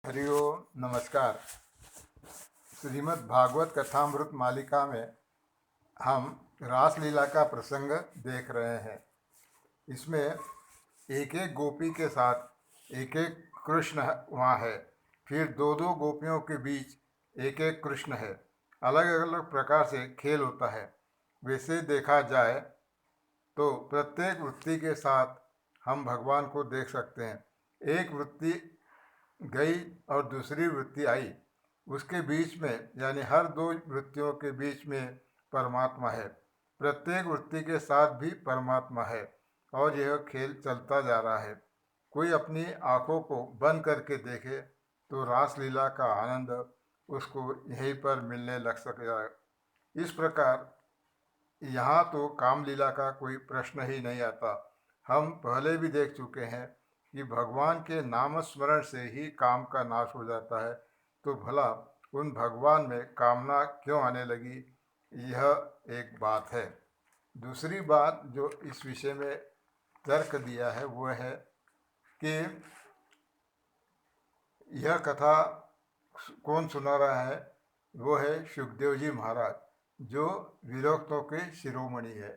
हरिओम नमस्कार। श्रीमद् भागवत कथामृत मालिका में हम रासलीला का प्रसंग देख रहे हैं। इसमें एक एक गोपी के साथ एक एक कृष्ण वहाँ है, फिर दो दो गोपियों के बीच एक एक कृष्ण है। अलग अलग प्रकार से खेल होता है। वैसे देखा जाए तो प्रत्येक वृत्ति के साथ हम भगवान को देख सकते हैं। एक वृत्ति गई और दूसरी वृत्ति आई, उसके बीच में यानी हर दो वृत्तियों के बीच में परमात्मा है। प्रत्येक वृत्ति के साथ भी परमात्मा है और यह खेल चलता जा रहा है। कोई अपनी आँखों को बंद करके देखे तो रासलीला का आनंद उसको यहीं पर मिलने लग सकेगा। इस प्रकार यहाँ तो कामलीला का कोई प्रश्न ही नहीं आता। हम पहले भी देख चुके हैं कि भगवान के नाम स्मरण से ही काम का नाश हो जाता है, तो भला उन भगवान में कामना क्यों आने लगी, यह एक बात है। दूसरी बात जो इस विषय में तर्क दिया है वो है कि यह कथा कौन सुना रहा है, वो है सुखदेव जी महाराज, जो विरक्तों के शिरोमणि है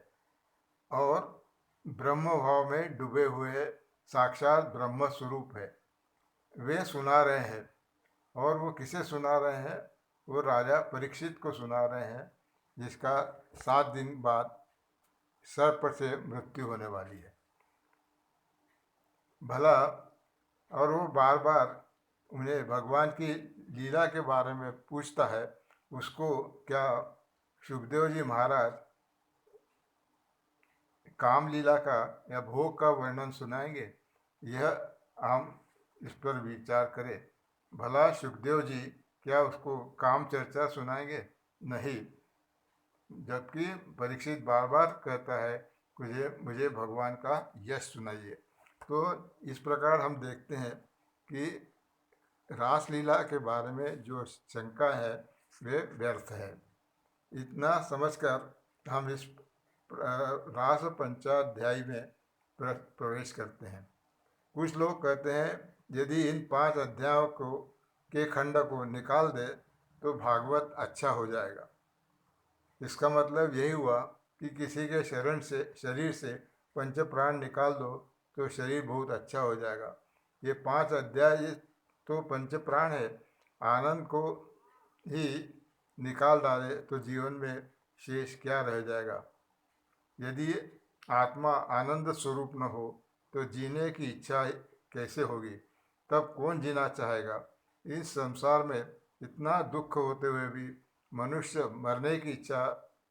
और ब्रह्म भाव में डूबे हुए साक्षात ब्रह्म स्वरूप है। वे सुना रहे हैं और वो किसे सुना रहे हैं? वो राजा परीक्षित को सुना रहे हैं, जिसका 7 दिन बाद सर्प से मृत्यु होने वाली है। भला और वो बार बार उन्हें भगवान की लीला के बारे में पूछता है। उसको क्या सुखदेव जी महाराज काम लीला का या भोग का वर्णन सुनाएंगे? यह हम इस पर विचार करें। भला सुखदेव जी क्या उसको काम चर्चा सुनाएंगे? नहीं, जबकि परीक्षित बार बार कहता है मुझे भगवान का यश सुनाइए। तो इस प्रकार हम देखते हैं कि रासलीला के बारे में जो शंका है वे व्यर्थ है। इतना समझकर हम इस रास पंचाध्यायी में प्रवेश करते हैं। कुछ लोग कहते हैं यदि इन 5 अध्यायों के खंड को निकाल दे तो भागवत अच्छा हो जाएगा। इसका मतलब यही हुआ कि किसी के शरीर से पंच प्राण निकाल दो तो शरीर बहुत अच्छा हो जाएगा। ये 5 अध्याय तो पंच प्राण है, आनंद को ही निकाल डाले तो जीवन में शेष क्या रह जाएगा? यदि आत्मा आनंद स्वरूप न हो तो जीने की इच्छा कैसे होगी? तब कौन जीना चाहेगा? इस संसार में इतना दुख होते हुए भी मनुष्य मरने की इच्छा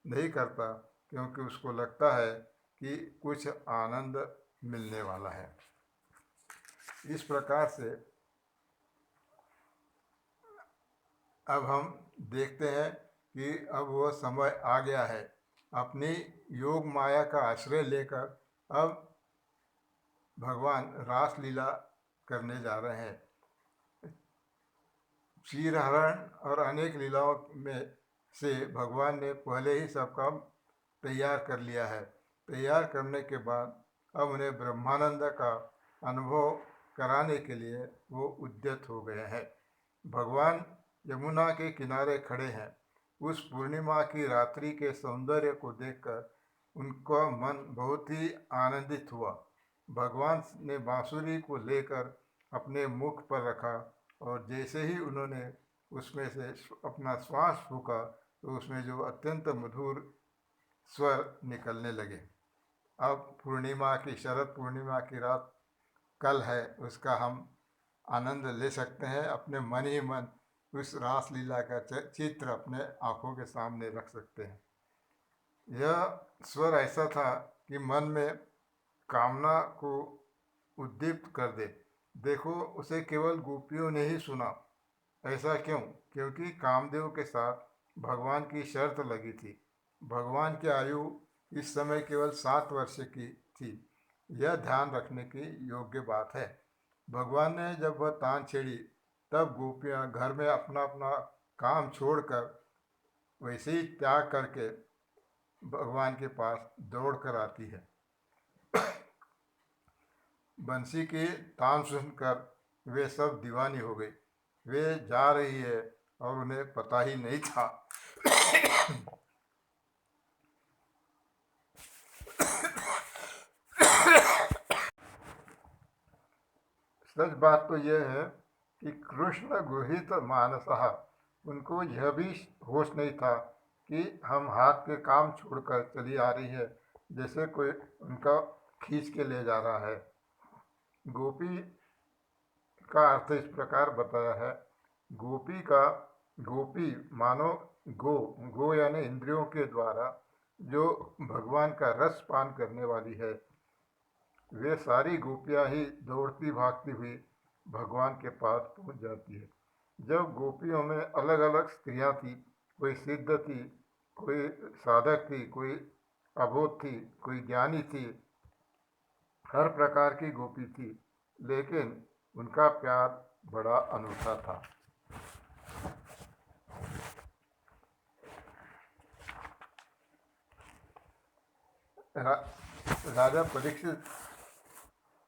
नहीं करता, क्योंकि उसको लगता है कि कुछ आनंद मिलने वाला है। इस प्रकार से अब हम देखते हैं कि अब वह समय आ गया है। अपनी योग माया का आश्रय लेकर अब भगवान रासलीला करने जा रहे हैं। क्षीरहरण और अनेक लीलाओं में से भगवान ने पहले ही सब काम तैयार कर लिया है। तैयार करने के बाद अब उन्हें ब्रह्मानंद का अनुभव कराने के लिए वो उद्यत हो गए हैं। भगवान यमुना के किनारे खड़े हैं। उस पूर्णिमा की रात्रि के सौंदर्य को देखकर उनका मन बहुत ही आनंदित हुआ। भगवान ने बांसुरी को लेकर अपने मुख पर रखा और जैसे ही उन्होंने उसमें से अपना श्वास फूंका तो उसमें जो अत्यंत मधुर स्वर निकलने लगे। अब शरद पूर्णिमा की रात कल है, उसका हम आनंद ले सकते हैं। अपने मन ही मन उस रासलीला का चित्र अपने आँखों के सामने रख सकते हैं। यह स्वर ऐसा था कि मन में कामना को उद्दीप्त कर दे। देखो, उसे केवल गोपियों ने ही सुना। ऐसा क्यों? क्योंकि कामदेव के साथ भगवान की शर्त लगी थी। भगवान की आयु इस समय केवल 7 वर्ष की थी। यह ध्यान रखने की योग्य बात है। भगवान ने जब वह तान छेड़ी तब गोपियाँ घर में अपना अपना काम छोड़कर वैसे ही त्याग करके भगवान के पास दौड़ कर आती है। बंसी की तान सुनकर वे सब दीवानी हो गई। वे जा रही है और उन्हें पता ही नहीं था। सच बात तो यह है कि कृष्ण गृहीत मानसः, उनको यह भी होश नहीं था कि हम हाथ के काम छोड़कर चली आ रही है, जैसे कोई उनका खींच के ले जा रहा है। गोपी का अर्थ इस प्रकार बताया है। गोपी का गोपी मानो गो, गो यानी इंद्रियों के द्वारा जो भगवान का रस पान करने वाली है। वे सारी गोपियां ही दौड़ती भागती हुई भगवान के पास पहुंच जाती है। जब गोपियों में अलग अलग स्त्रियां थी, कोई सिद्ध थी, कोई साधक थी, कोई अबोध थी, कोई ज्ञानी थी, हर प्रकार की गोपी थी, लेकिन उनका प्यार बड़ा अनूठा था। रा, राजा परीक्षित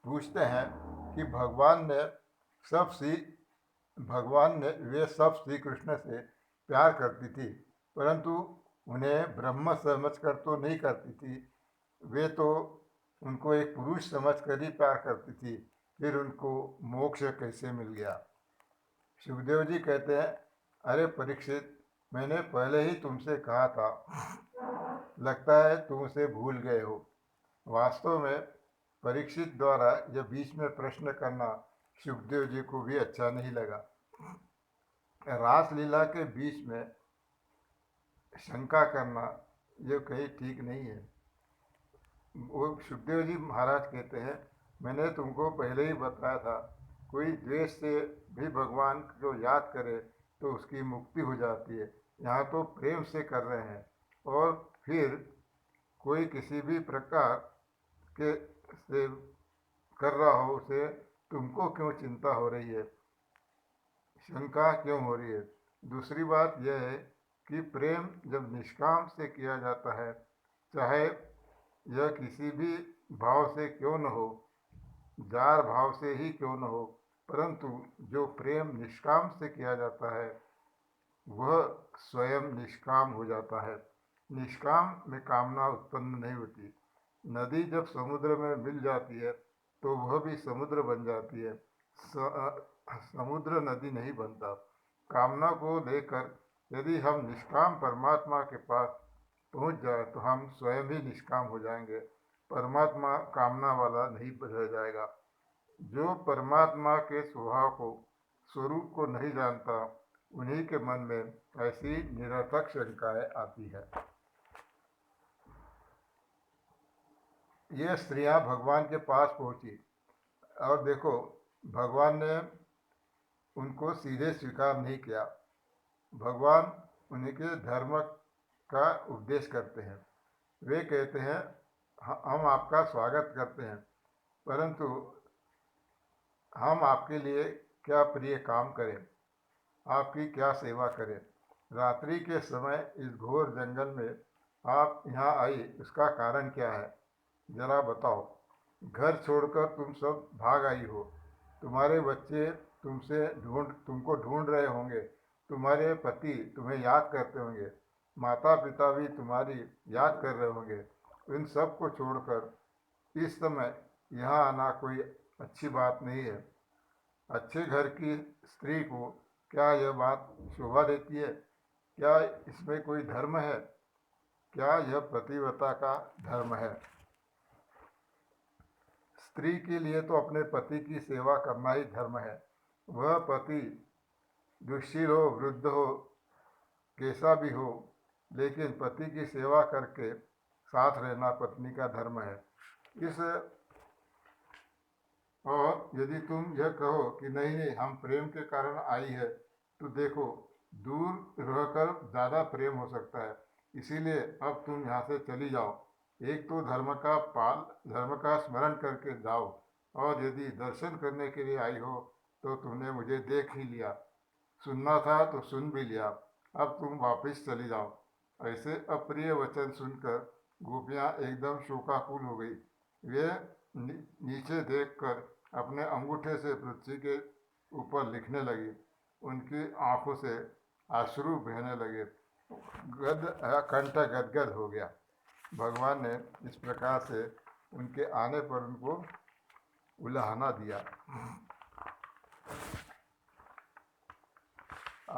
पूछते हैं कि भगवान ने वे सब श्री कृष्ण से प्यार करती थी, परंतु उन्हें ब्रह्म समझकर तो नहीं करती थी। वे तो उनको एक पुरुष समझकर ही प्यार करती थी, फिर उनको मोक्ष कैसे मिल गया। सुखदेव जी कहते हैं, अरे परीक्षित, मैंने पहले ही तुमसे कहा था, लगता है तुम उसे भूल गए हो। वास्तव में परीक्षित द्वारा यह बीच में प्रश्न करना सुखदेव जी को भी अच्छा नहीं लगा। रासलीला के बीच में शंका करना यह कहीं ठीक नहीं है। वो सुखदेव जी महाराज कहते हैं, मैंने तुमको पहले ही बताया था, कोई द्वेष से भी भगवान को याद करे तो उसकी मुक्ति हो जाती है। यहाँ तो प्रेम से कर रहे हैं, और फिर कोई किसी भी प्रकार के से कर रहा हो उसे तुमको क्यों चिंता हो रही है, शंका क्यों हो रही है। दूसरी बात यह है कि प्रेम जब निष्काम से किया जाता है, चाहे यह किसी भी भाव से क्यों न हो, जार भाव से ही क्यों न हो, परंतु जो प्रेम निष्काम से किया जाता है वह स्वयं निष्काम हो जाता है। निष्काम में कामना उत्पन्न नहीं होती। नदी जब समुद्र में मिल जाती है तो वह भी समुद्र बन जाती है, समुद्र नदी नहीं बनता। कामना को लेकर यदि हम निष्काम परमात्मा के पास पहुंच जाए तो हम स्वयं ही निष्काम हो जाएंगे, परमात्मा कामना वाला नहीं रह जाएगा। जो परमात्मा के स्वभाव को, स्वरूप को नहीं जानता, उन्हीं के मन में ऐसी निरर्थक शंकाएं आती है। ये स्त्रियां भगवान के पास पहुंची और देखो, भगवान ने उनको सीधे स्वीकार नहीं किया। भगवान उनके धर्म का उपदेश करते हैं। वे कहते हैं, हम आपका स्वागत करते हैं, परंतु हम आपके लिए क्या प्रिय काम करें, आपकी क्या सेवा करें। रात्रि के समय इस घोर जंगल में आप यहाँ आई, उसका कारण क्या है, जरा बताओ। घर छोड़कर तुम सब भाग आई हो, तुम्हारे बच्चे तुमको ढूंढ रहे होंगे, तुम्हारे पति तुम्हें याद करते होंगे, माता पिता भी तुम्हारी याद कर रहे होंगे। इन सब को छोड़कर इस समय यहाँ आना कोई अच्छी बात नहीं है। अच्छे घर की स्त्री को क्या यह बात शोभा देती है? क्या इसमें कोई धर्म है? क्या यह पतिव्रता का धर्म है? स्त्री के लिए तो अपने पति की सेवा करना ही धर्म है। वह पति दुष्शील हो, वृद्ध हो, कैसा भी हो, लेकिन पति की सेवा करके साथ रहना पत्नी का धर्म है। इस और यदि तुम यह कहो कि नहीं नहीं, हम प्रेम के कारण आई है, तो देखो, दूर रहकर ज़्यादा प्रेम हो सकता है, इसीलिए अब तुम यहाँ से चली जाओ। एक तो धर्म का स्मरण करके जाओ, और यदि दर्शन करने के लिए आई हो तो तुमने मुझे देख ही लिया, सुनना था तो सुन भी लिया, अब तुम वापस चली जाओ। ऐसे अप्रिय वचन सुनकर गोपियाँ एकदम शोकाकुल हो गई। वे नीचे देखकर अपने अंगूठे से पृथ्वी के ऊपर लिखने लगी। उनकी आंखों से आंसू बहने लगे, कंठ गदगद हो गया। भगवान ने इस प्रकार से उनके आने पर उनको उलाहना दिया।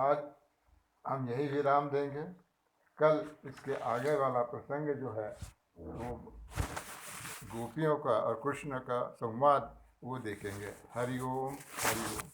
आज हम यही विराम देंगे। कल इसके आगे वाला प्रसंग जो है वो गोपियों का और कृष्ण का संवाद वो देखेंगे। हरि ओम, हरि ओम।